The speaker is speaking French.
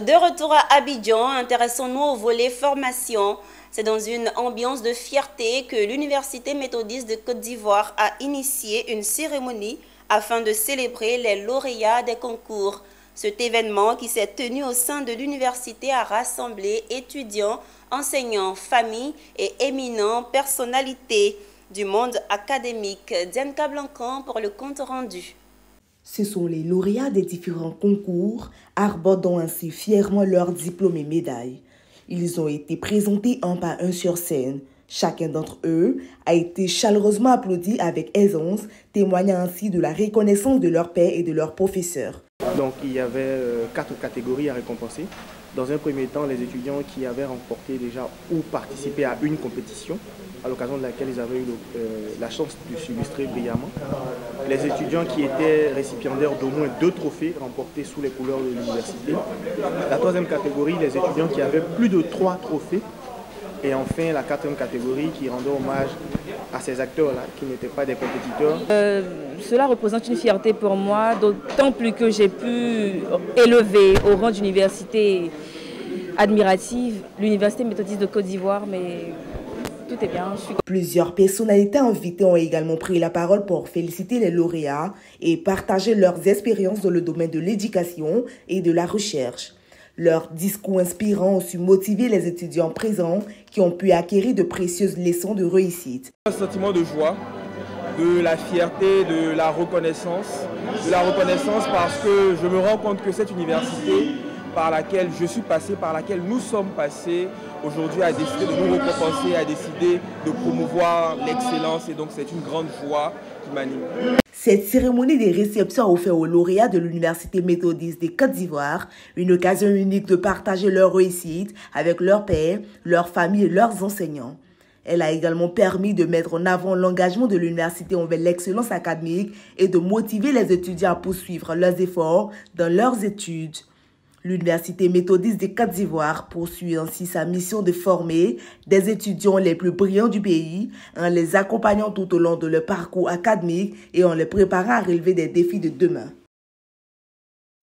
De retour à Abidjan, intéressons-nous au volet formation. C'est dans une ambiance de fierté que l'Université méthodiste de Côte d'Ivoire a initié une cérémonie afin de célébrer les lauréats des concours. Cet événement qui s'est tenu au sein de l'université a rassemblé étudiants, enseignants, familles et éminentes personnalités du monde académique. Diane Cablancan pour le compte rendu. Ce sont les lauréats des différents concours, arborant ainsi fièrement leurs diplômes et médailles. Ils ont été présentés un par un sur scène. Chacun d'entre eux a été chaleureusement applaudi avec aisance, témoignant ainsi de la reconnaissance de leurs pairs et de leurs professeurs. Donc il y avait 4 catégories à récompenser. Dans un premier temps, les étudiants qui avaient remporté déjà ou participé à une compétition, à l'occasion de laquelle ils avaient eu la chance de s'illustrer brillamment. Les étudiants qui étaient récipiendaires d'au moins 2 trophées remportés sous les couleurs de l'université. La 3e catégorie, les étudiants qui avaient plus de 3 trophées. Et enfin, la 4e catégorie qui rendait hommage à ces acteurs-là, qui n'étaient pas des compétiteurs. Cela représente une fierté pour moi, d'autant plus que j'ai pu élever au rang d'université admirative l'Université méthodiste de Côte d'Ivoire, mais tout est bien. Plusieurs personnalités invitées ont également pris la parole pour féliciter les lauréats et partager leurs expériences dans le domaine de l'éducation et de la recherche. Leurs discours inspirants ont su motiver les étudiants présents qui ont pu acquérir de précieuses leçons de réussite. Un sentiment de joie, de la fierté, de la reconnaissance. De la reconnaissance parce que je me rends compte que cette université par laquelle je suis passé, par laquelle nous sommes passés, aujourd'hui a décidé de nous récompenser, a décidé de promouvoir l'excellence et donc c'est une grande joie qui m'anime. Cette cérémonie des réceptions a offert aux lauréats de l'Université méthodiste de Côte d'Ivoire une occasion unique de partager leur réussite avec leurs pairs, leurs familles et leurs enseignants. Elle a également permis de mettre en avant l'engagement de l'université envers l'excellence académique et de motiver les étudiants à poursuivre leurs efforts dans leurs études. L'Université méthodiste de Côte d'Ivoire poursuit ainsi sa mission de former des étudiants les plus brillants du pays en les accompagnant tout au long de leur parcours académique et en les préparant à relever des défis de demain.